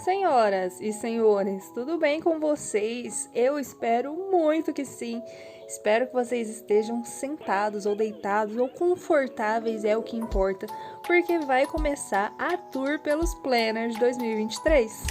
senhoras e senhores, tudo bem com vocês? Eu espero muito que sim. Espero que vocês estejam sentados ou deitados ou confortáveis, é o que importa, porque vai começar a tour pelos Planners 2023.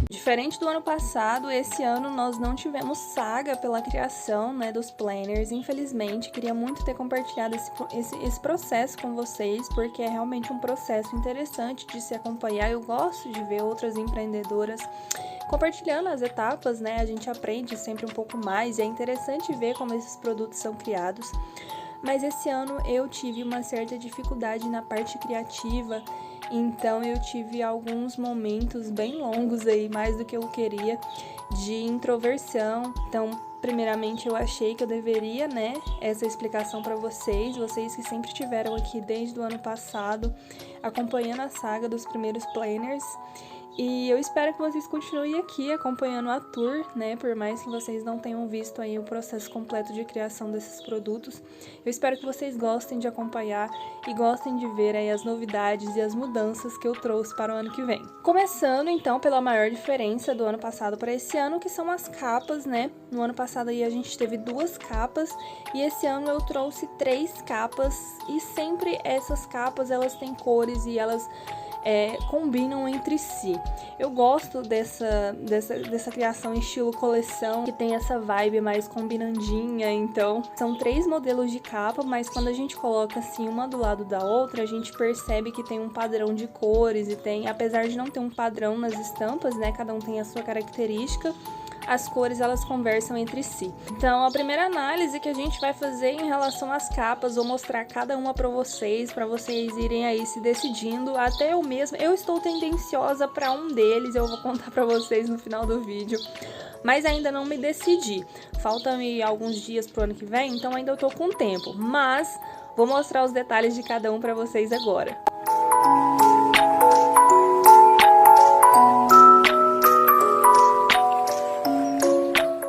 Diferente do ano passado, esse ano nós não tivemos saga pela criação, dos planners. Infelizmente, queria muito ter compartilhado esse processo com vocês, porque é realmente um processo interessante de se acompanhar. Eu gosto de ver outras empreendedoras compartilhando as etapas, A gente aprende sempre um pouco mais e é interessante ver como esses produtos são criados. Mas esse ano eu tive uma certa dificuldade na parte criativa, então eu tive alguns momentos bem longos aí, mais do que eu queria, de introversão. Então, primeiramente eu achei que eu deveria, essa explicação para vocês que sempre estiveram aqui desde o ano passado, acompanhando a saga dos primeiros planners. E eu espero que vocês continuem aqui acompanhando a tour, por mais que vocês não tenham visto aí o processo completo de criação desses produtos. Eu espero que vocês gostem de acompanhar e gostem de ver aí as novidades e as mudanças que eu trouxe para o ano que vem. Começando então pela maior diferença do ano passado para esse ano, que são as capas, No ano passado aí a gente teve 2 capas e esse ano eu trouxe 3 capas e sempre essas capas elas têm cores e elas combinam entre si. Eu gosto dessa criação estilo coleção, que tem essa vibe mais combinandinha. Então, são 3 modelos de capa, mas quando a gente coloca assim uma do lado da outra, a gente percebe que tem um padrão de cores e tem, apesar de não ter um padrão nas estampas, cada um tem a sua característica, as cores elas conversam entre si. Então, a primeira análise que a gente vai fazer em relação às capas, vou mostrar cada uma para vocês irem aí se decidindo. Até eu estou tendenciosa para um deles, eu vou contar para vocês no final do vídeo, mas ainda não me decidi. Faltam-me alguns dias pro ano que vem, então ainda eu tô com tempo, mas vou mostrar os detalhes de cada um para vocês agora.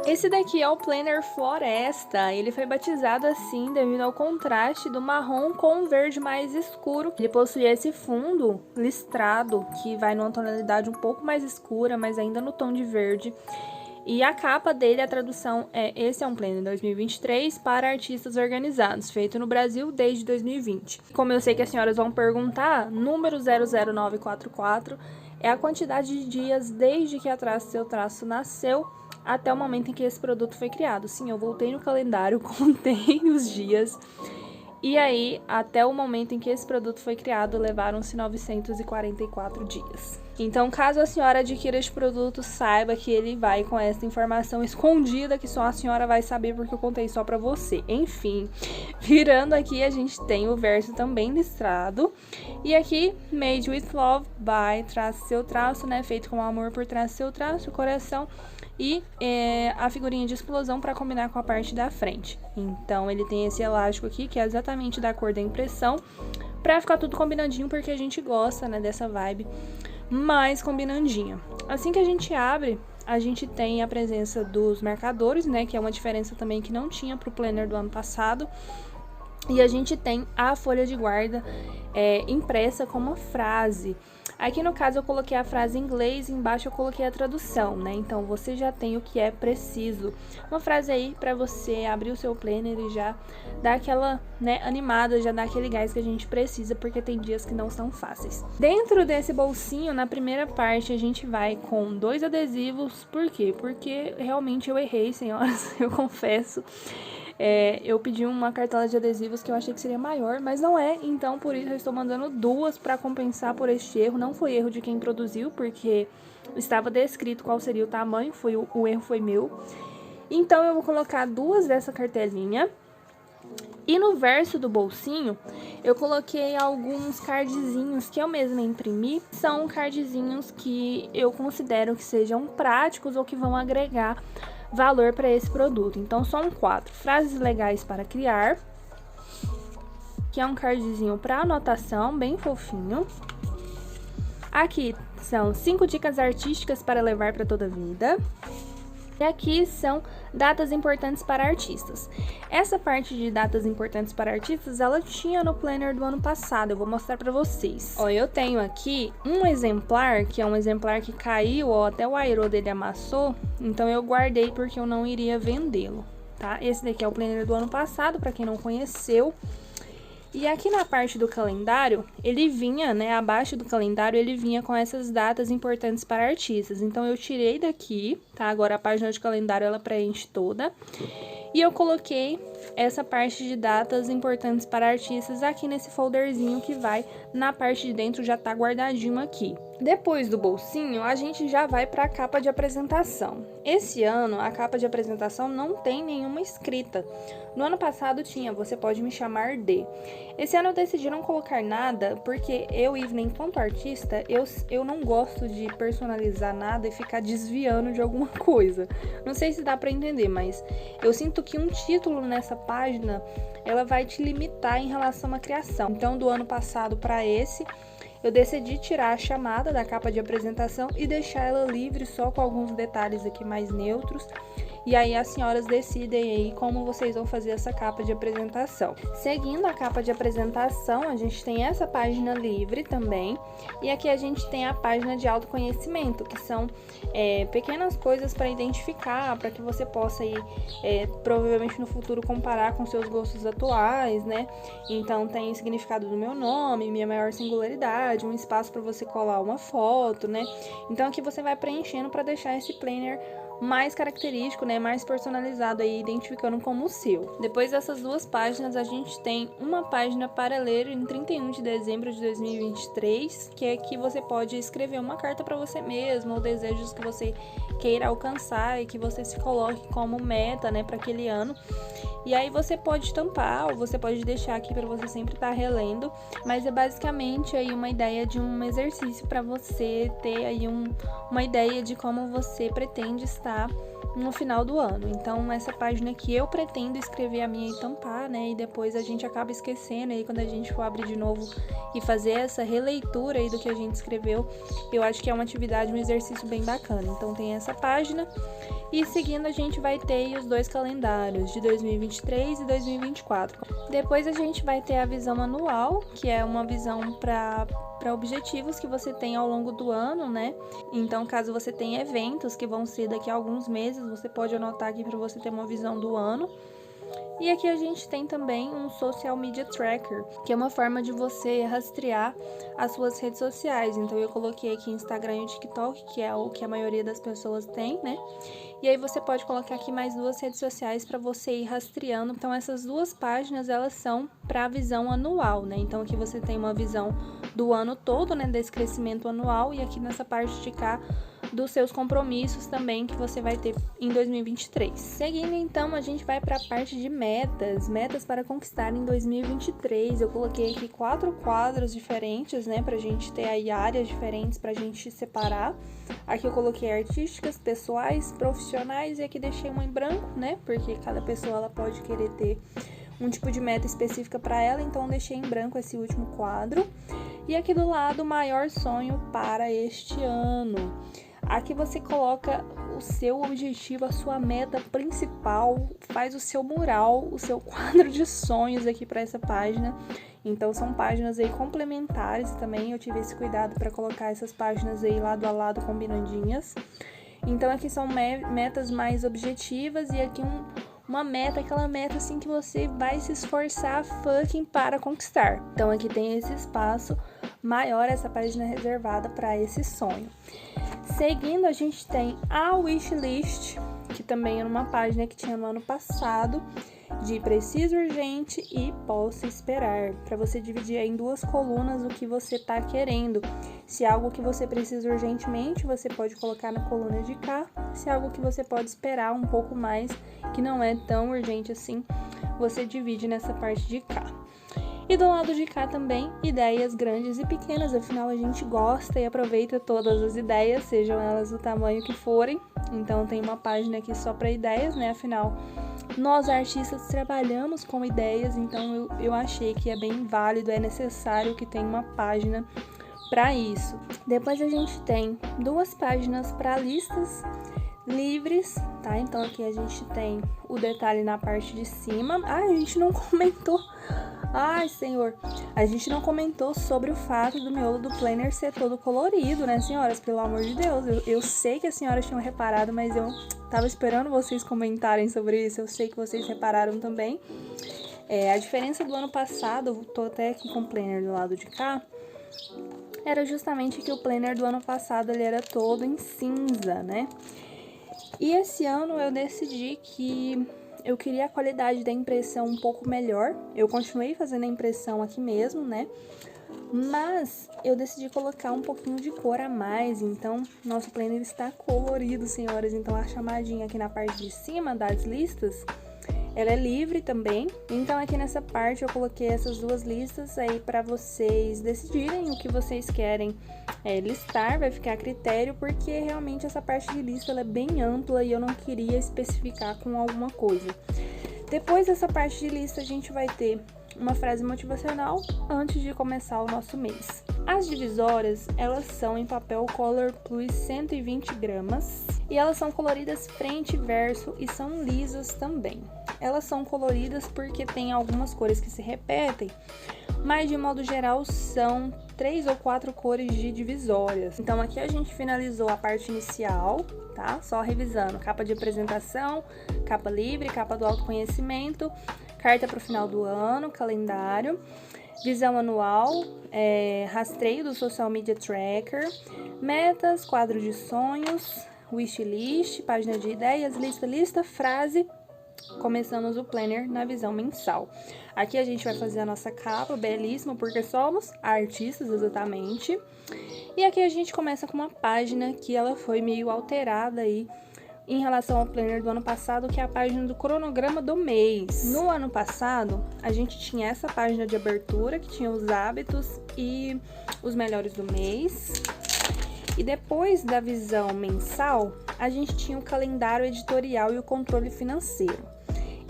Esse daqui é o Planner Floresta, ele foi batizado assim devido ao contraste do marrom com o verde mais escuro. Ele possui esse fundo listrado, que vai numa tonalidade um pouco mais escura, mas ainda no tom de verde. E a capa dele, a tradução esse é um Planner 2023 para artistas organizados, feito no Brasil desde 2020. Como eu sei que as senhoras vão perguntar, número 00944 é a quantidade de dias desde que a Trace Seu Traço nasceu até o momento em que esse produto foi criado. Sim, eu voltei no calendário, contei os dias. E aí, até o momento em que esse produto foi criado, levaram-se 944 dias. Então, caso a senhora adquira este produto, saiba que ele vai com essa informação escondida que só a senhora vai saber porque eu contei só pra você. Enfim, virando aqui, a gente tem o verso também listrado. E aqui, Made with Love by Trace Seu Traço, Feito com amor por Trace Seu Traço, coração. E a figurinha de explosão para combinar com a parte da frente. Então, ele tem esse elástico aqui, que é exatamente da cor da impressão, para ficar tudo combinandinho, porque a gente gosta, dessa vibe mais combinandinha. Assim que a gente abre, a gente tem a presença dos marcadores, que é uma diferença também que não tinha para o planner do ano passado. E a gente tem a folha de guarda impressa com uma frase. Aqui no caso eu coloquei a frase em inglês e embaixo eu coloquei a tradução, Então você já tem o que é preciso. Uma frase aí para você abrir o seu planner e já dar aquela, animada, já dar aquele gás que a gente precisa, porque tem dias que não são fáceis. Dentro desse bolsinho, na primeira parte, a gente vai com 2 adesivos. Por quê? Porque realmente eu errei, senhoras, eu confesso. Eu pedi uma cartela de adesivos que eu achei que seria maior, mas não é, então por isso eu estou mandando 2 para compensar por este erro. Não foi erro de quem produziu, porque estava descrito qual seria o tamanho, o erro foi meu. Então eu vou colocar 2 dessa cartelinha. E no verso do bolsinho, eu coloquei alguns cardzinhos que eu mesma imprimi. São cardzinhos que eu considero que sejam práticos ou que vão agregar valor para esse produto. Então são 4 frases legais para criar, que é um cardzinho para anotação, bem fofinho. Aqui são 5 dicas artísticas para levar para toda a vida. E aqui são datas importantes para artistas. Essa parte de datas importantes para artistas, ela tinha no planner do ano passado. Eu vou mostrar para vocês. Ó, eu tenho aqui um exemplar, que é um exemplar que caiu, ó, até o airô dele amassou. Então eu guardei porque eu não iria vendê-lo, tá? Esse daqui é o planner do ano passado, para quem não conheceu. E aqui na parte do calendário, ele vinha, né, abaixo do calendário, ele vinha com essas datas importantes para artistas. Então, eu tirei daqui, tá? Agora, a página de calendário, ela preenche toda. E eu coloquei essa parte de datas importantes para artistas aqui nesse folderzinho que vai na parte de dentro, já tá guardadinho aqui. Depois do bolsinho, a gente já vai para a capa de apresentação. Esse ano, a capa de apresentação não tem nenhuma escrita. No ano passado tinha, você pode me chamar de. Esse ano eu decidi não colocar nada, porque eu, Ivna, enquanto artista, eu não gosto de personalizar nada e ficar desviando de alguma coisa. Não sei se dá para entender, mas eu sinto que um título nessa página, ela vai te limitar em relação à criação. Então, do ano passado para esse, eu decidi tirar a chamada da capa de apresentação e deixar ela livre só com alguns detalhes aqui mais neutros. E aí as senhoras decidem aí como vocês vão fazer essa capa de apresentação. Seguindo a capa de apresentação, a gente tem essa página livre também. E aqui a gente tem a página de autoconhecimento, que são pequenas coisas para identificar, para que você possa aí, provavelmente no futuro, comparar com seus gostos atuais, né? Então tem o significado do meu nome, minha maior singularidade, um espaço para você colar uma foto, né? Então aqui você vai preenchendo para deixar esse planner mais característico, né, mais personalizado aí, identificando como o seu. Depois dessas duas páginas, a gente tem uma página para ler em 31 de dezembro de 2023, que é que você pode escrever uma carta para você mesmo, ou desejos que você queira alcançar e que você se coloque como meta, né, para aquele ano. E aí você pode tampar ou você pode deixar aqui para você sempre estar relendo, mas é basicamente aí uma ideia de um exercício para você ter aí uma ideia de como você pretende estar no final do ano. Então, essa página aqui eu pretendo escrever a minha e tampar, né? E depois a gente acaba esquecendo aí quando a gente for abrir de novo e fazer essa releitura aí do que a gente escreveu. Eu acho que é uma atividade, um exercício bem bacana. Então, tem essa página. E seguindo, a gente vai ter os dois calendários de 2023 e 2024. Depois a gente vai ter a visão anual, que é uma visão para objetivos que você tem ao longo do ano, né? Então, caso você tenha eventos que vão ser daqui a alguns meses, você pode anotar aqui para você ter uma visão do ano. E aqui a gente tem também um Social Media Tracker, que é uma forma de você rastrear as suas redes sociais. Então, eu coloquei aqui Instagram e TikTok, que é o que a maioria das pessoas tem, né? E aí você pode colocar aqui mais duas redes sociais para você ir rastreando. Então, essas duas páginas, elas são para a visão anual, né? Então, aqui você tem uma visão do ano todo, né? Desse crescimento anual. E aqui nessa parte de cá, dos seus compromissos também que você vai ter em 2023. Seguindo, então, a gente vai para a parte de metas para conquistar em 2023. Eu coloquei aqui 4 quadros diferentes, né, pra gente ter aí áreas diferentes pra gente separar. Aqui eu coloquei artísticas, pessoais, profissionais e aqui deixei uma em branco, né, porque cada pessoa ela pode querer ter um tipo de meta específica para ela, então deixei em branco esse último quadro. E aqui do lado, maior sonho para este ano. Aqui você coloca o seu objetivo, a sua meta principal, faz o seu mural, o seu quadro de sonhos aqui para essa página. Então são páginas aí complementares também, eu tive esse cuidado para colocar essas páginas aí lado a lado combinandinhas. Então aqui são metas mais objetivas e aqui uma meta, aquela meta assim que você vai se esforçar fucking para conquistar. Então aqui tem esse espaço maior, essa página reservada para esse sonho. Seguindo, a gente tem a wishlist, que também é uma página que tinha no ano passado, de preciso, urgente e posso esperar, para você dividir em duas colunas o que você está querendo. Se é algo que você precisa urgentemente, você pode colocar na coluna de cá. Se é algo que você pode esperar um pouco mais, que não é tão urgente assim, você divide nessa parte de cá. E do lado de cá também, ideias grandes e pequenas, afinal a gente gosta e aproveita todas as ideias, sejam elas do tamanho que forem. Então tem uma página aqui só para ideias, né? Afinal, nós artistas trabalhamos com ideias, então eu achei que é bem válido, é necessário que tenha uma página para isso. Depois a gente tem duas páginas para listas livres, tá? Então aqui a gente tem o detalhe na parte de cima. Ah, a gente não comentou. Ai, senhor. A gente não comentou sobre o fato do miolo do planner ser todo colorido, né, senhoras? Pelo amor de Deus. Eu sei que as senhoras tinham reparado, mas eu tava esperando vocês comentarem sobre isso. Eu sei que vocês repararam também. A diferença do ano passado, eu tô até aqui com o planner do lado de cá, era justamente que o planner do ano passado ele era todo em cinza, né? E esse ano eu decidi que eu queria a qualidade da impressão um pouco melhor. Eu continuei fazendo a impressão aqui mesmo, né? Mas eu decidi colocar um pouquinho de cor a mais, então nosso planner está colorido, senhoras. Então a chamadinha aqui na parte de cima das listas, ela é livre também. Então aqui nessa parte eu coloquei essas duas listas aí para vocês decidirem o que vocês querem listar, vai ficar a critério, porque realmente essa parte de lista ela é bem ampla e eu não queria especificar com alguma coisa. Depois dessa parte de lista a gente vai ter uma frase motivacional antes de começar o nosso mês. As divisórias, elas são em papel Color Plus 120 gramas e elas são coloridas frente e verso e são lisas também. Elas são coloridas porque tem algumas cores que se repetem, mas de modo geral são 3 ou 4 cores de divisórias. Então aqui a gente finalizou a parte inicial, tá? Só revisando, capa de apresentação, capa livre, capa do autoconhecimento, carta para o final do ano, calendário, visão anual, rastreio do Social Media Tracker, metas, quadro de sonhos, wishlist, página de ideias, lista, frase. Começamos o planner na visão mensal. Aqui a gente vai fazer a nossa capa, belíssima, porque somos artistas, exatamente. E aqui a gente começa com uma página que ela foi meio alterada aí em relação ao planner do ano passado, que é a página do cronograma do mês. No ano passado, a gente tinha essa página de abertura, que tinha os hábitos e os melhores do mês. E depois da visão mensal, a gente tinha o calendário editorial e o controle financeiro.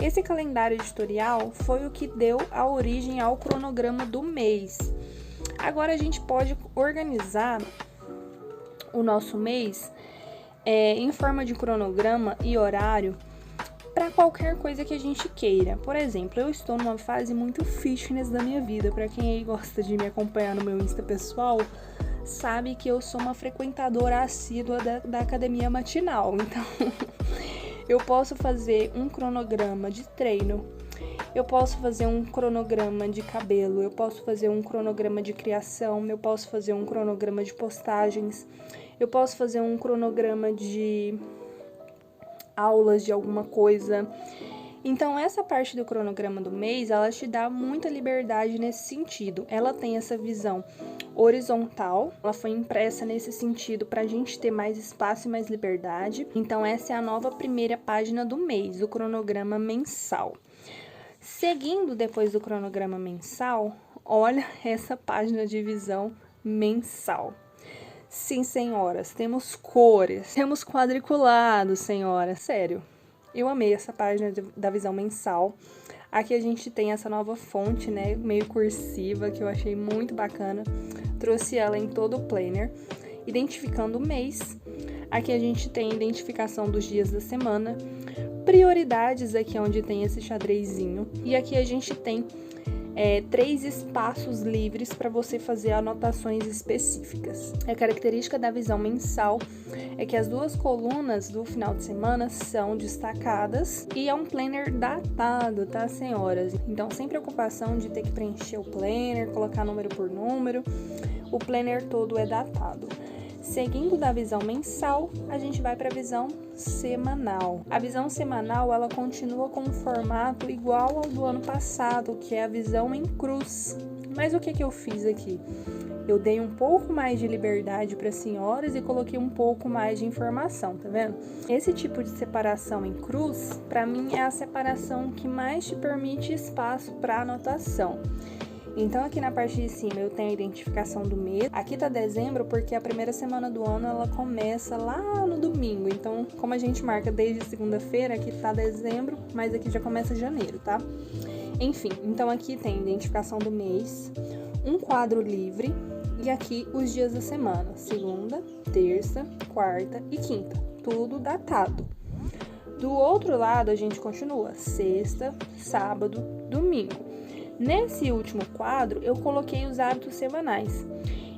Esse calendário editorial foi o que deu a origem ao cronograma do mês. Agora a gente pode organizar o nosso mês em forma de cronograma e horário para qualquer coisa que a gente queira. Por exemplo, eu estou numa fase muito fitness da minha vida. Para quem aí gosta de me acompanhar no meu Insta pessoal, sabe que eu sou uma frequentadora assídua da academia matinal. Então, eu posso fazer um cronograma de treino, eu posso fazer um cronograma de cabelo, eu posso fazer um cronograma de criação, eu posso fazer um cronograma de postagens, eu posso fazer um cronograma de aulas de alguma coisa. Então, essa parte do cronograma do mês, ela te dá muita liberdade nesse sentido. Ela tem essa visão horizontal, ela foi impressa nesse sentido para a gente ter mais espaço e mais liberdade. Então, essa é a nova primeira página do mês, o cronograma mensal. Seguindo depois do cronograma mensal, olha essa página de visão mensal. Sim, senhoras, temos cores, temos quadriculados, senhora, sério. Eu amei essa página da visão mensal. Aqui a gente tem essa nova fonte, né, meio cursiva, que eu achei muito bacana. Trouxe ela em todo o planner, identificando o mês. Aqui a gente tem a identificação dos dias da semana, prioridades, aqui onde tem esse xadrezinho. E aqui a gente tem 3 espaços livres para você fazer anotações específicas. A característica da visão mensal é que as 2 colunas do final de semana são destacadas e é um planner datado, tá, senhoras? Então, sem preocupação de ter que preencher o planner, colocar número por número, o planner todo é datado. Seguindo da visão mensal, a gente vai para a visão semanal. A visão semanal, ela continua com um formato igual ao do ano passado, que é a visão em cruz. Mas o que eu fiz aqui? Eu dei um pouco mais de liberdade para as senhoras e coloquei um pouco mais de informação, tá vendo? Esse tipo de separação em cruz, para mim, é a separação que mais te permite espaço para anotação. Então, aqui na parte de cima eu tenho a identificação do mês. Aqui tá dezembro porque a primeira semana do ano ela começa lá no domingo. Então, como a gente marca desde segunda-feira, aqui tá dezembro, mas aqui já começa janeiro, tá? Enfim, então aqui tem a identificação do mês, um quadro livre e aqui os dias da semana, segunda, terça, quarta e quinta. tudo datado. Do outro lado, a gente continua sexta, sábado, domingo. Nesse último quadro, eu coloquei os hábitos semanais.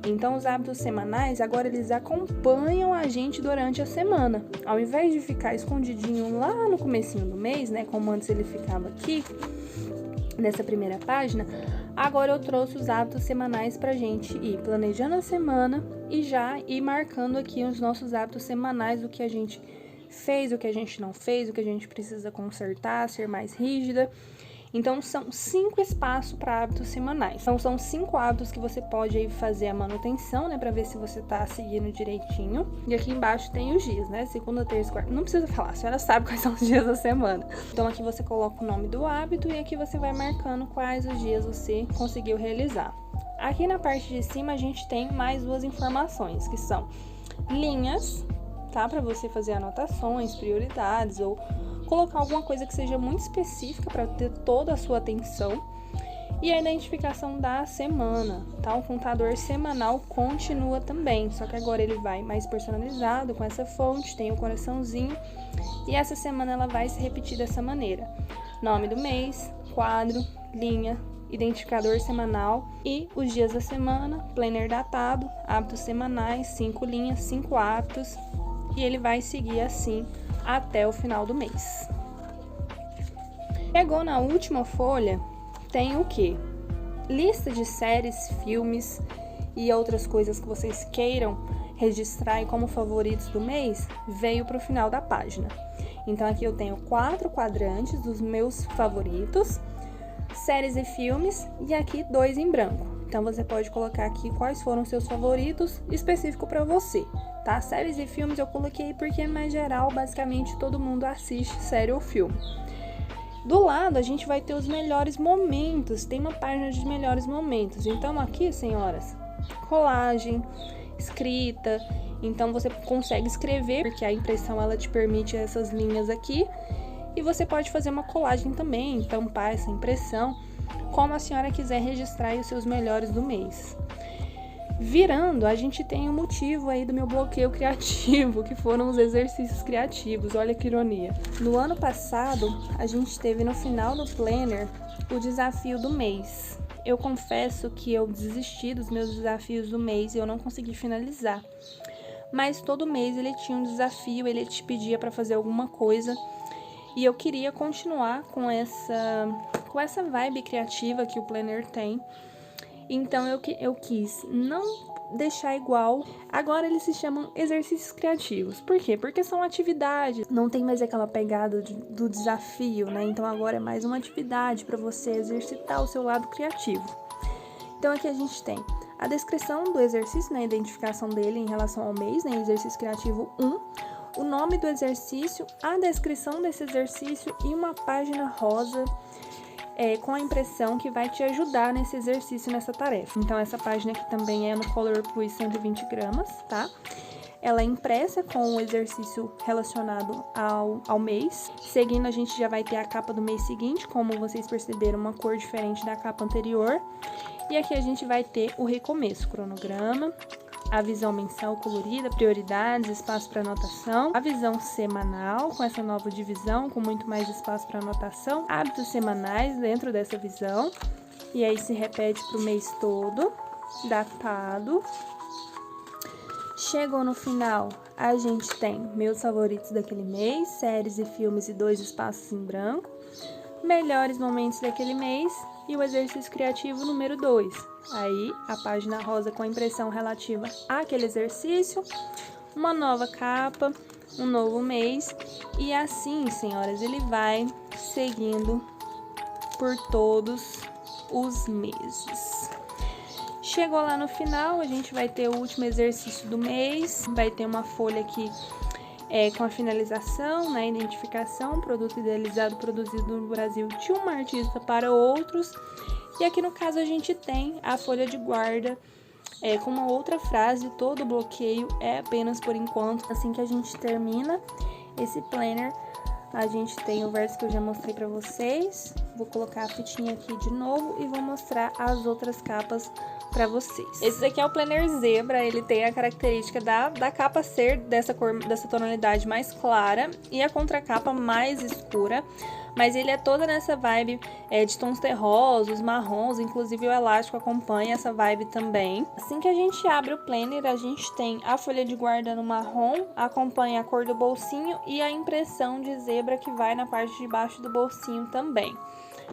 Então, os hábitos semanais, agora eles acompanham a gente durante a semana. Ao invés de ficar escondidinho lá no comecinho do mês, né, como antes ele ficava aqui, nessa primeira página, agora eu trouxe os hábitos semanais pra gente ir planejando a semana e já ir marcando aqui os nossos hábitos semanais, o que a gente fez, o que a gente não fez, o que a gente precisa consertar, ser mais rígida. Então, são 5 espaços para hábitos semanais. Então, são 5 hábitos que você pode aí fazer a manutenção, né? Para ver se você tá seguindo direitinho. E aqui embaixo tem os dias, né? Segunda, terça, quarta. Não precisa falar, a senhora sabe quais são os dias da semana. Então, aqui você coloca o nome do hábito e aqui você vai marcando quais os dias você conseguiu realizar. Aqui na parte de cima, a gente tem mais 2 informações, que são linhas, tá? Para você fazer anotações, prioridades ou colocar alguma coisa que seja muito específica para ter toda a sua atenção. E a identificação da semana, tá? O contador semanal continua também, só que agora ele vai mais personalizado com essa fonte, tem o coraçãozinho. E essa semana ela vai se repetir dessa maneira: nome do mês, quadro, linha, identificador semanal e os dias da semana, planner datado, hábitos semanais, 5 linhas, 5 hábitos. E ele vai seguir assim até o final do mês. Chegou na última folha, tem o quê? Lista de séries, filmes e outras coisas que vocês queiram registrar como favoritos do mês, veio para o final da página. Então aqui eu tenho 4 quadrantes dos meus favoritos, séries e filmes, e aqui 2 em branco. Então você pode colocar aqui quais foram seus favoritos específico para você, tá? Séries e filmes eu coloquei porque é mais geral, basicamente todo mundo assiste série ou filme. Do lado a gente vai ter os melhores momentos, tem uma página de melhores momentos. Então aqui, senhoras, colagem, escrita, então você consegue escrever, porque a impressão ela te permite essas linhas aqui, e você pode fazer uma colagem também, tampar essa impressão, como a senhora quiser registrar os seus melhores do mês. Virando, a gente tem um motivo aí do meu bloqueio criativo, que foram os exercícios criativos. Olha que ironia. No ano passado, a gente teve no final do planner o desafio do mês. Eu confesso que eu desisti dos meus desafios do mês e eu não consegui finalizar. Mas todo mês ele tinha um desafio, ele te pedia para fazer alguma coisa. E eu queria continuar com essa vibe criativa que o planner tem. Então eu quis não deixar igual. Agora eles se chamam exercícios criativos. Por quê? Porque são atividades. Não tem mais aquela pegada do desafio, né? Então agora é mais uma atividade para você exercitar o seu lado criativo. Então aqui a gente tem a descrição do exercício, né? A identificação dele em relação ao mês, né? Exercício criativo 1. O nome do exercício, a descrição desse exercício e uma página rosa com a impressão que vai te ajudar nesse exercício, nessa tarefa. Então, essa página aqui também é no Color Plus 120 gramas, tá? Ela é impressa com o exercício relacionado ao mês. Seguindo, a gente já vai ter a capa do mês seguinte, como vocês perceberam, uma cor diferente da capa anterior. E aqui a gente vai ter o recomeço, cronograma, a visão mensal colorida, prioridades, espaço para anotação, a visão semanal com essa nova divisão, com muito mais espaço para anotação, hábitos semanais dentro dessa visão, e aí se repete para o mês todo, datado. Chegou no final, a gente tem meus favoritos daquele mês, séries e filmes e 2 espaços em branco, melhores momentos daquele mês e o exercício criativo número 2. Aí, a página rosa com a impressão relativa àquele exercício, uma nova capa, um novo mês. E assim, senhoras, ele vai seguindo por todos os meses. Chegou lá no final, a gente vai ter o último exercício do mês. Vai ter uma folha aqui com a finalização, né, identificação, produto idealizado, produzido no Brasil de uma artista para outros. E aqui no caso a gente tem a folha de guarda com uma outra frase: todo bloqueio é apenas por enquanto. Assim que a gente termina esse planner, a gente tem o verso que eu já mostrei para vocês, Vou colocar a fitinha aqui de novo e vou mostrar as outras capas pra vocês. Esse daqui é o planner zebra, ele tem a característica da capa ser dessa cor, dessa tonalidade mais clara e a contracapa mais escura. Mas ele é toda nessa vibe de tons terrosos, marrons, inclusive o elástico acompanha essa vibe também. Assim que a gente abre o planner, a gente tem a folha de guarda no marrom, acompanha a cor do bolsinho e a impressão de zebra que vai na parte de baixo do bolsinho também.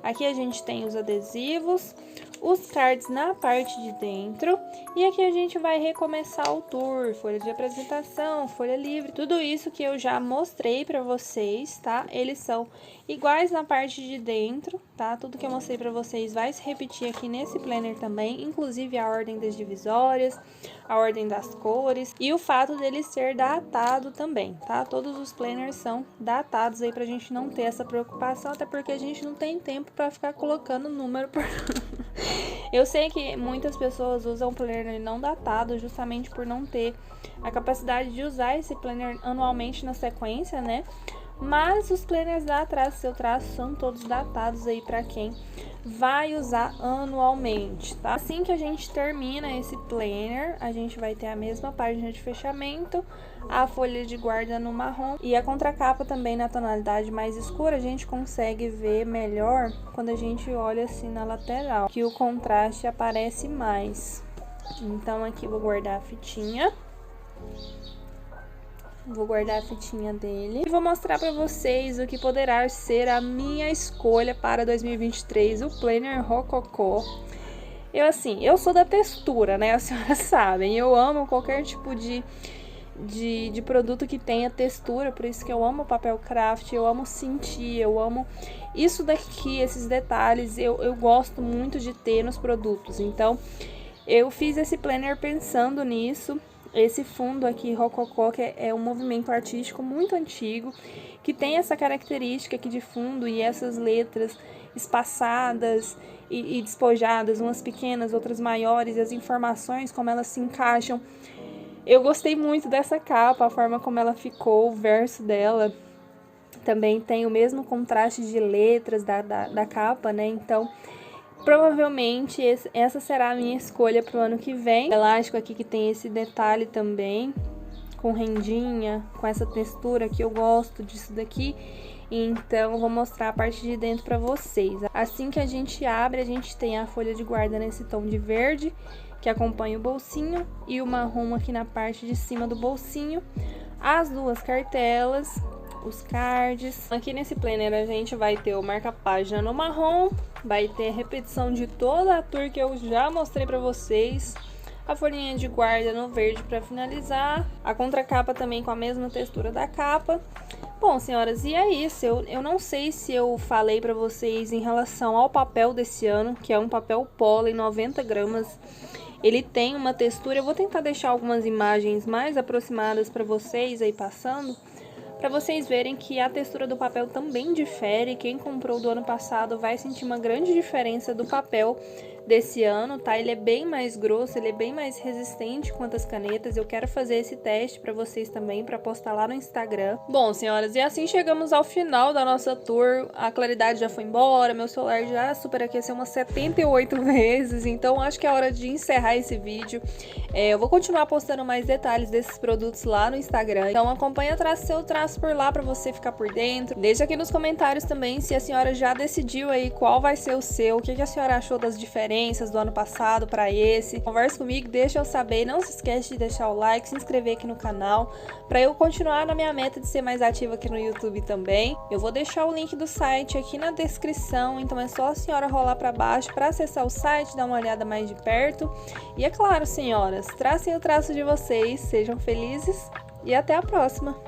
Aqui a gente tem os adesivos, os cards na parte de dentro e aqui a gente vai recomeçar o tour, folha de apresentação, folha livre, tudo isso que eu já mostrei pra vocês, tá? Eles são iguais na parte de dentro, tá? Tudo que eu mostrei pra vocês vai se repetir aqui nesse planner também, inclusive a ordem das divisórias, a ordem das cores e o fato dele ser datado também, tá? Todos os planners são datados aí pra gente não ter essa preocupação, até porque a gente não tem tempo pra ficar colocando número por... Eu sei que muitas pessoas usam planner não datado justamente por não ter a capacidade de usar esse planner anualmente na sequência, né? Mas os planners da Trace Seu Traço são todos datados aí para quem vai usar anualmente, tá? Assim que a gente termina esse planner, a gente vai ter a mesma página de fechamento, a folha de guarda no marrom e a contracapa também na tonalidade mais escura. A gente consegue ver melhor quando a gente olha assim na lateral, que o contraste aparece mais. Então aqui vou guardar a fitinha. Vou guardar a fitinha dele e vou mostrar pra vocês o que poderá ser a minha escolha para 2023, o planner Rococó. Eu sou da textura, né? As senhoras sabem, eu amo qualquer tipo de produto que tenha textura, por isso que eu amo papel craft, eu amo sentir, eu amo isso daqui, esses detalhes, eu gosto muito de ter nos produtos. Então, eu fiz esse planner pensando nisso. Esse fundo aqui, Rococó, que é um movimento artístico muito antigo, que tem essa característica aqui de fundo e essas letras espaçadas e despojadas, umas pequenas, outras maiores, e as informações, como elas se encaixam. Eu gostei muito dessa capa, a forma como ela ficou, o verso dela também tem o mesmo contraste de letras da capa, né? Então, provavelmente essa será a minha escolha pro ano que vem. O elástico aqui que tem esse detalhe também, com rendinha, com essa textura que eu gosto disso daqui. Então, eu vou mostrar a parte de dentro pra vocês. Assim que a gente abre, a gente tem a folha de guarda nesse tom de verde, que acompanha o bolsinho, e o marrom aqui na parte de cima do bolsinho. As duas cartelas, os cards. Aqui nesse planner a gente vai ter o marca-página no marrom, vai ter a repetição de toda a tour que eu já mostrei pra vocês, a folhinha de guarda no verde pra finalizar, a contracapa também com a mesma textura da capa. Bom, senhoras, e é isso. Eu não sei se eu falei pra vocês em relação ao papel desse ano, que é um papel pólen 90 gramas. Ele tem uma textura, eu vou tentar deixar algumas imagens mais aproximadas pra vocês aí passando, para vocês verem que a textura do papel também difere. Quem comprou do ano passado vai sentir uma grande diferença do papel desse ano, tá? Ele é bem mais grosso, ele é bem mais resistente quanto as canetas. Eu quero fazer esse teste para vocês também, para postar lá no Instagram. Bom, senhoras, e assim chegamos ao final da nossa tour. A claridade já foi embora, meu celular já superaqueceu umas 78 vezes, então acho que é hora de encerrar esse vídeo. Eu vou continuar postando mais detalhes desses produtos lá no Instagram, então acompanha Trace Seu Traço por lá para você ficar por dentro. Deixa aqui nos comentários também se a senhora já decidiu aí qual vai ser o seu, o que a senhora achou das diferenças do ano passado para esse. Conversa comigo, deixa eu saber. Não se esquece de deixar o like, se inscrever aqui no canal, para eu continuar na minha meta de ser mais ativa aqui no YouTube também. Eu vou deixar o link do site aqui na descrição, então é só a senhora rolar para baixo para acessar o site, dar uma olhada mais de perto. E é claro, senhoras, tracem o traço de vocês, sejam felizes e até a próxima!